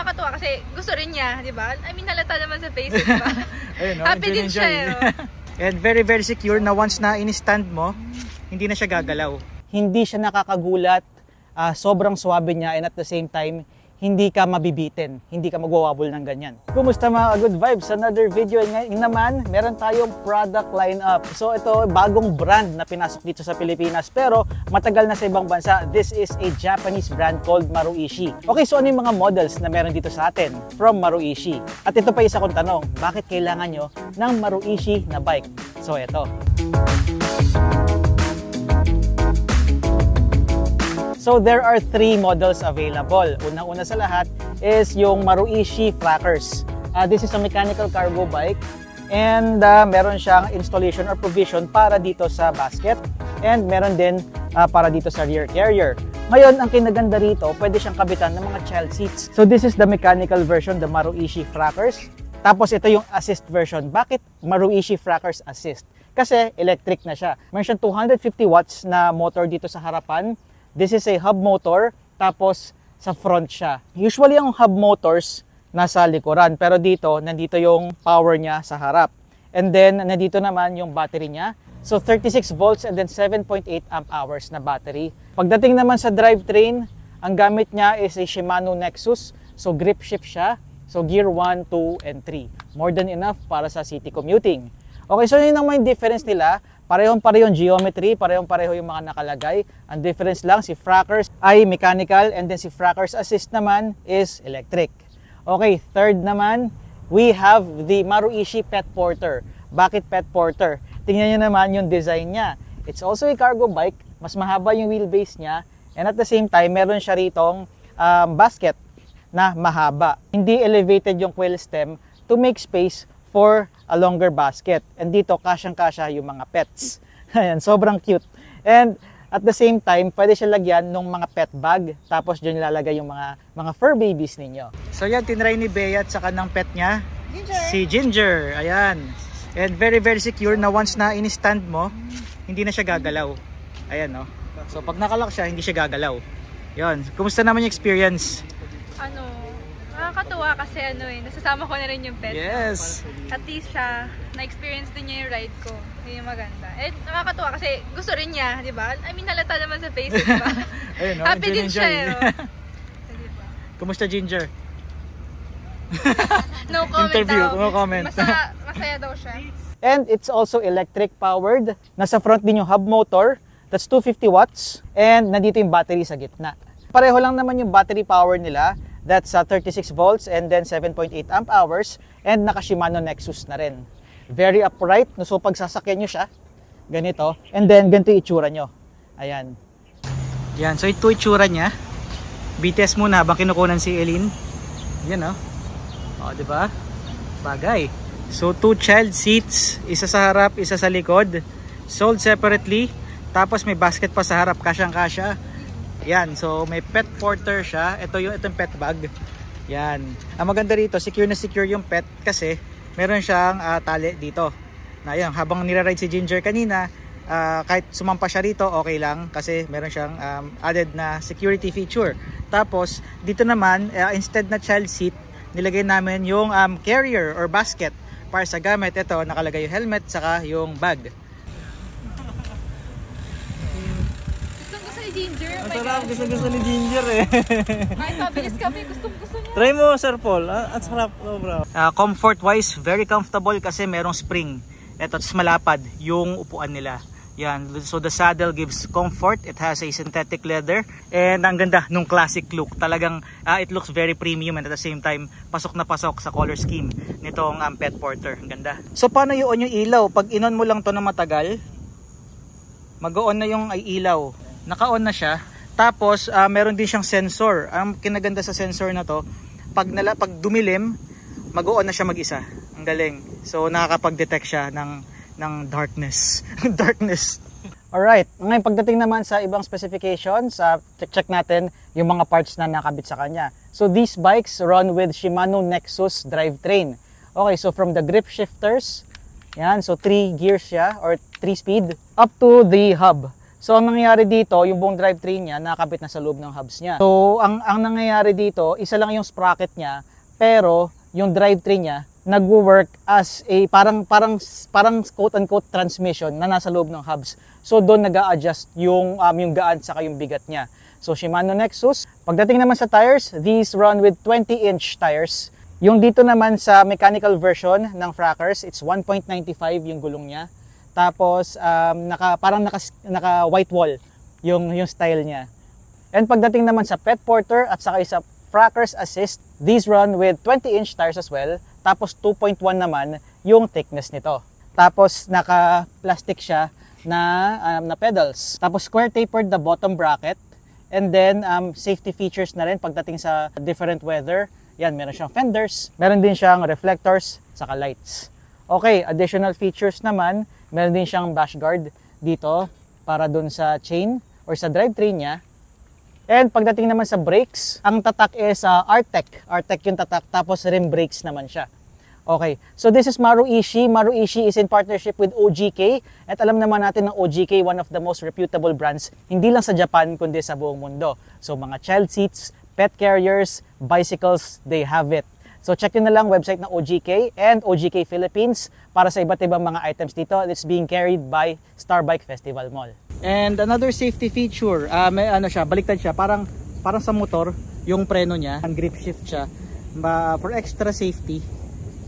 nakakatuwa kasi gusto rin niya, di ba? I mean, halata naman sa face, di ba? Ayun, no? Happy din siya, eh, no? And very, very secure na once na in-stand mo, hindi na siya gagalaw. Hindi siya nakakagulat, sobrang swabe niya, and at the same time, hindi ka mabibitin, hindi ka magwawabol ng ganyan. Kumusta mga good vibes? Another video ngayon naman, meron tayong product lineup. So ito, bagong brand na pinasok dito sa Pilipinas pero matagal na sa ibang bansa. This is a Japanese brand called Maruishi. Okay, so ano yung mga models na meron dito sa atin from Maruishi? At ito pa isa kong tanong, bakit kailangan nyo ng Maruishi na bike? So ito. So there are 3 models available. Unang-una sa lahat is yung Maruishi Frakkers. This is a mechanical cargo bike and meron siyang installation or provision para dito sa basket and meron din para dito sa rear carrier. Ngayon, ang kinaganda rito, pwede siyang kabitan ng mga child seats. So this is the mechanical version, the Maruishi Frakkers. Tapos ito yung assist version. Bakit Maruishi Frakkers Assist? Kasi electric na siya. Meron siyang 250 watts na motor dito sa harapan. This is a hub motor, tapos sa front siya. Usually ang hub motors nasa likuran, pero dito, nandito yung power niya sa harap. And then, nandito naman yung battery niya. So 36 volts and then 7.8 amp hours na battery. Pagdating naman sa drivetrain, ang gamit niya is a Shimano Nexus. So grip shift siya. So gear 1, 2, and 3. More than enough para sa city commuting. Okay, so yun ang may difference nila. Parehong-pareho yung geometry, parehong-pareho yung mga nakalagay. Ang difference lang, si Frakkers ay mechanical and then si Frakkers Assist naman is electric. Okay, third naman, we have the Maruishi Pet Porter. Bakit Pet Porter? Tingnan nyo naman yung design niya. It's also a cargo bike, mas mahaba yung wheelbase niya and at the same time, meron siya ritong basket na mahaba. Hindi elevated yung quill stem to make space for a longer basket. And dito, kasyang-kasya yung mga pets. Ayan, sobrang cute. And at the same time, pwede siya lagyan ng mga pet bag. Tapos dyan nilalagay yung mga fur babies ninyo. So yan, tinry ni Bea at saka ng pet niya. Ginger. Si Ginger. Ayan. And very, very secure na once na in-stand mo, hindi na siya gagalaw. Ayan, no? So pag nakalock siya, hindi siya gagalaw. Yan. Kumusta naman yung experience? Nakakatuwa kasi nasasama ko na rin yung pet. Yes. At least siya, na-experience din niya yung ride ko. Yun yung maganda. Eh, nakakatuwa kasi gusto rin niya, di ba? I mean, halata naman sa face, di ba? Ayun, no? Happy din siya, eh, no? Diba? Kumusta, Ginger? No comment. Interview, daw. no comment. Masaya daw siya. And it's also electric powered. Nasa front din yung hub motor. That's 250 watts. And nandito yung battery sa gitna. Pareho lang naman yung battery power nila. That's 36 volts and then 7.8 amp hours and naka Shimano Nexus na rin. Very upright, no? So pag sasakyan nyo siya, ganito, and then ganito yung itsura nyo. Ayan. Yan, so ito itsura niya. BTS muna habang kinukunan si Eileen. Yan, oh. O, diba? Bagay. So 2 child seats, isa sa harap, isa sa likod. Sold separately. Tapos may basket pa sa harap, kasyang-kasya. Yan, so may pet porter siya. Itong pet bag. Yan. Ang maganda rito, secure na secure yung pet kasi meron siyang tali dito. Na yan, habang nira-ride si Ginger kanina, kahit sumampa siya rito, okay lang kasi meron siyang added na security feature. Tapos, dito naman, instead na child seat, nilagay namin yung carrier or basket para sa gamit. Ito, nakalagay yung helmet saka yung bag. Ginger, ang sarap, gusto ni Ginger eh. Ay, mabilis kami, gusto niya. Try mo, Sir Paul. Ang sarap, bro. Comfort wise, very comfortable kasi merong spring. Ito, malapad yung upuan nila. Yan, so the saddle gives comfort. It has a synthetic leather and ang ganda nung classic look. Talagang it looks very premium and at the same time pasok na pasok sa color scheme nitong Pet Porter. Ang ganda. So paano i-on yung ilaw? Pag in-on mo lang to na matagal, mag-on na yung ilaw. Naka-on na siya. Tapos meron din siyang sensor. Ang kinaganda sa sensor na to, pag dumilim, mag-on na siya mag-isa. Ang galing. So nakakapag-detect siya ng darkness. Darkness. Alright, ngayon pagdating naman sa ibang specifications, check natin yung mga parts na nakabit sa kanya. So these bikes run with Shimano Nexus drivetrain. Okay, so from the grip shifters, yan, so 3 gears siya or 3 speed up to the hub. So ang nangyayari dito, yung buong drivetrain niya nakakabit na sa loob ng hubs niya. So ang nangyayari dito, isa lang yung sprocket niya, pero yung drivetrain niya nagwo-work as a parang quote-unquote transmission na nasa loob ng hubs. So doon nag-a-adjust yung gaan saka yung bigat niya. So Shimano Nexus, pagdating naman sa tires, these run with 20-inch tires. Yung dito naman sa mechanical version ng Frackers, it's 1.95 yung gulong niya. Tapos parang naka white wall yung style niya. And pagdating naman sa Pet Porter at saka sa Frackers Assist, these run with 20-inch tires as well. Tapos 2.1 naman yung thickness nito. Tapos naka-plastic siya na pedals. Tapos square tapered the bottom bracket. And then safety features na rin pagdating sa different weather. Yan, meron siyang fenders, meron din siyang reflectors, saka lights. Okay, additional features naman, meron din siyang bash guard dito para dun sa chain or sa drivetrain niya. And pagdating naman sa brakes, ang tatak is Artec. Artec yung tatak, tapos rim brakes naman siya. Okay, so this is Maru Ishii. Maru Ishii is in partnership with OGK. At alam naman natin ng OGK, one of the most reputable brands, hindi lang sa Japan, kundi sa buong mundo. So mga child seats, pet carriers, bicycles, they have it. So check nyo na lang website ng OGK and OGK Philippines para sa iba't ibang mga items dito. It's being carried by Star Bike Festival Mall. And another safety feature, may baliktad siya, parang sa motor, yung preno niya, ang grip shift siya. For extra safety,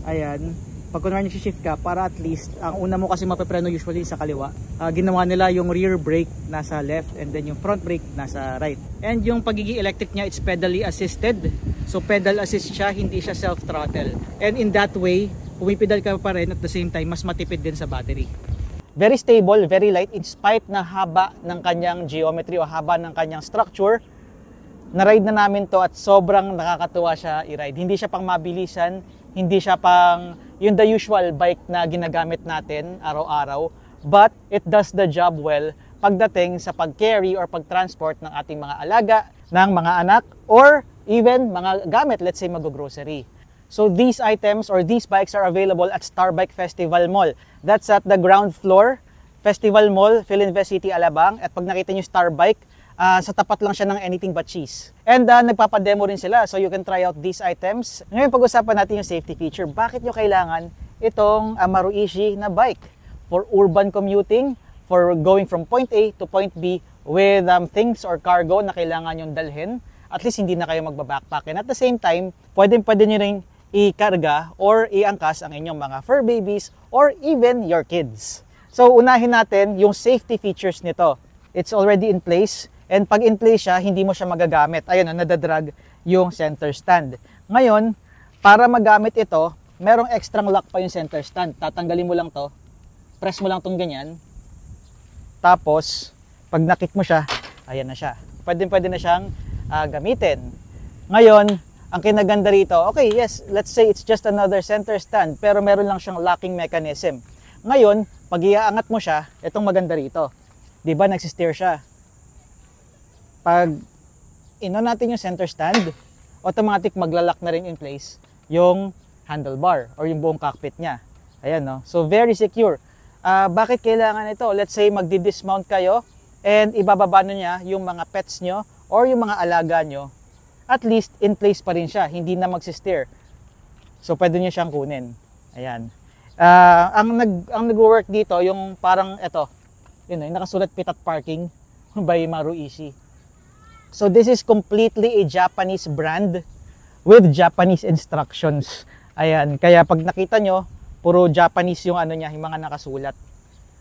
ayan, pag kunwari shift ka, para at least, ang una mo kasi mapepreno usually sa kaliwa, ginawa nila yung rear brake nasa left and then yung front brake nasa right. And yung pagiging electric niya, it's pedally assisted. So pedal assist siya, hindi siya self-throttle. And in that way, pumipedal ka pa rin at the same time, mas matipid din sa battery. Very stable, very light, in spite na haba ng kanyang geometry o haba ng kanyang structure. Na-ride na namin to at sobrang nakakatuwa siya i-ride. Hindi siya pang mabilisan, hindi siya pang yung the usual bike na ginagamit natin araw-araw. But it does the job well pagdating sa pag-carry or pag-transport ng ating mga alaga, ng mga anak, or even mga gamit, let's say mag-grocery. So these items or these bikes are available at Star Bike Festival Mall. That's at the ground floor, Festival Mall, Philinvest City, Alabang. At pag nakita nyo Star Bike, sa tapat lang siya ng Anything But Cheese. And nagpapademo rin sila, so you can try out these items. Ngayon pag-usapan natin yung safety feature. Bakit nyo kailangan itong Maru Ishii na bike? For urban commuting, for going from point A to point B with things or cargo na kailangan yung dalhin. At least hindi na kayo magbabackpack. And at the same time, pwede nyo rin ikarga or iangkas ang inyong mga fur babies or even your kids. So unahin natin yung safety features nito. It's already in place. And pag in place siya, hindi mo siya magagamit. Ayun, nadadrag yung center stand. Ngayon, para magamit ito, merong extra lock pa yung center stand. Tatanggalin mo lang to, press mo lang tong ganyan. Tapos, pag nakik mo siya, ayan na siya. Pwede na siyang gamitin. Ngayon, ang kinaganda rito, okay, yes, let's say it's just another center stand, pero meron lang siyang locking mechanism. Ngayon, pag iaangat mo siya, itong maganda rito. Diba, nagsisteer siya. Pag natin yung center stand, automatic maglalak na rin in place yung handlebar or yung buong cockpit niya. Ayan, no? So, very secure. Bakit kailangan ito? Let's say, magdi-dismount kayo and ibababa niya yung mga pets nyo or yung mga alaga nyo. At least, in place pa rin siya. Hindi na magsisteer. So, pwede nyo siyang kunin. Ayan. Ang nag-work dito, yung parang ito, yun, yung nakasulat Pitat Parking by Maru Ishii. So this is completely a Japanese brand with Japanese instructions. Ayan, kaya pag nakita nyo, puro Japanese yung niya, yung mga nakasulat.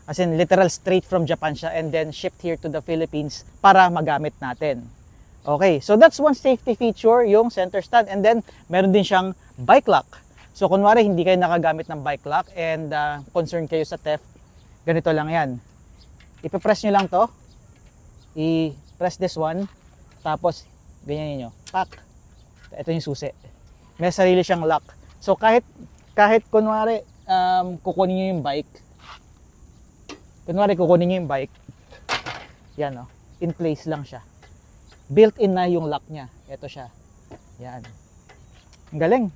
As in, literal straight from Japan siya and then shipped here to the Philippines para magamit natin. Okay, so that's one safety feature, yung center stand. And then, meron din siyang bike lock. So kunwari, hindi kayo nakagamit ng bike lock and concerned kayo sa theft, ganito lang yan. Ipipress nyo lang to. I-press this one. Tapos, ganyan nyo. Pak. Ito yung susi. May sarili siyang lock. So, kahit kunwari, kukunin nyo yung bike. Yan, in place lang siya. Built-in na yung lock niya. Ito siya. Yan. Ang galing.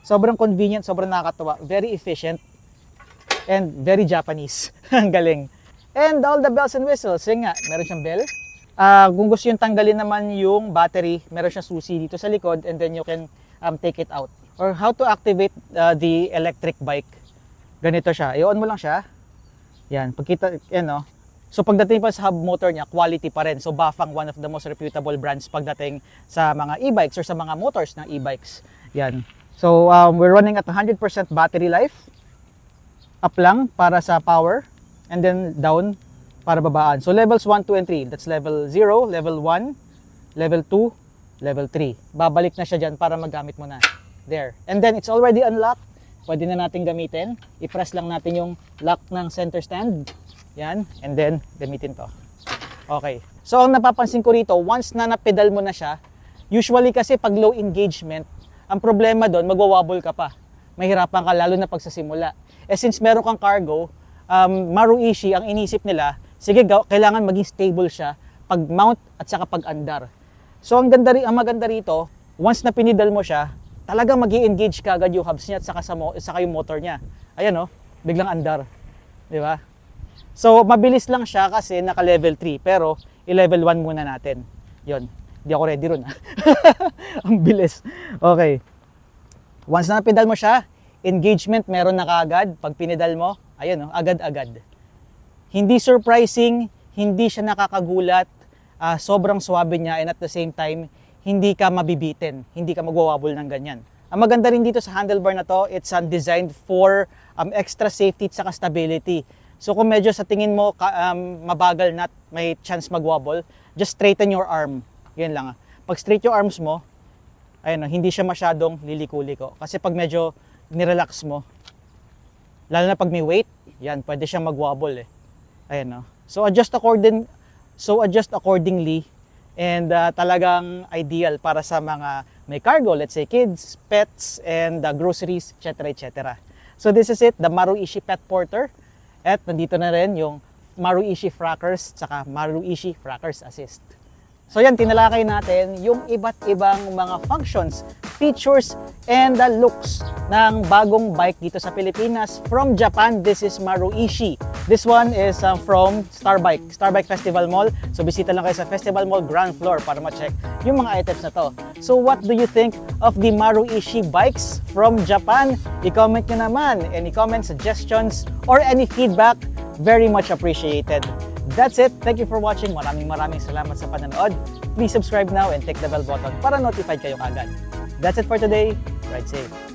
Sobrang convenient, sobrang nakakatuwa. Very efficient. And very Japanese. Ang galing. And all the bells and whistles. Yun nga, meron siyang bell. Kung gusto yung tanggalin naman yung battery, meron siyang susi dito sa likod and then you can take it out. Or how to activate the electric bike. Ganito siya. I-on mo lang siya. Yan, pagkita, yan o. So pagdating pa sa hub motor niya, quality pa rin. So Bafang, one of the most reputable brands pagdating sa mga e-bikes or sa mga motors ng e-bikes. Yan. So we're running at 100% battery life. Up lang para sa power. And then down para babaan. So levels 1, 2, and 3. That's level 0, level 1, level 2, level 3. Babalik na siya dyan para magamit mo na. There. And then it's already unlocked. Pwede na natin gamitin. I-press lang natin yung lock ng center stand. Yan. And then gamitin to. Okay. So ang napapansin ko rito, once na napedal mo na siya, usually kasi pag low engagement, ang problema doon, magwawobble ka pa. Mahirapan ka lalo na pag sa simula. Eh since meron kang cargo, Maruishi, ang inisip nila, sige, kailangan maging stable siya pag mount at saka pag andar. So ang maganda rito, once na pinidal mo siya, talagang mag-i-engage ka agad yung hubs niya at saka yung motor niya. Ayan o, biglang andar. Di ba? So mabilis lang siya kasi naka level 3, pero i-level 1 muna natin. Yon. Hindi ako ready ron. Ang bilis. Okay. Once na pinidal mo siya, engagement meron na kaagad. Pag pinidal mo, ayun, agad-agad. Hindi surprising, hindi siya nakakagulat, sobrang swabe niya, and at the same time, hindi ka mabibitin, hindi ka magwawabol ng ganyan. Ang maganda rin dito sa handlebar na to, it's designed for extra safety at saka stability. So kung medyo sa tingin mo mabagal na may chance magwobble, just straighten your arm. Yan lang. Pag straight yung arms mo, ayun, hindi siya masyadong liliko-liko. Kasi pag medyo nirelax mo, lalo na pag may weight, yan, pwede siyang magwobble eh. Ayan, no? So adjust accordingly, and talagang ideal para sa mga may cargo, let's say kids, pets, and groceries, etc. etc. So this is it, the Maruishi Pet Porter. At nandito na rin yung Maruishi Frackers, saka Maruishi Frackers Assist. So yan, tinalakay natin yung iba't ibang mga functions, features, and looks ng bagong bike dito sa Pilipinas. From Japan, this is Maruishi. This one is from Starbike Festival Mall. So bisita lang kayo sa Festival Mall ground floor para ma-check yung mga items na to. So what do you think of the Maruishi bikes from Japan? I-comment nyo naman. Any comments, suggestions, or any feedback, very much appreciated. That's it. Thank you for watching. Maraming salamat sa panonood. Please subscribe now and click the bell button para notified kayo kaagad. That's it for today. Ride safe.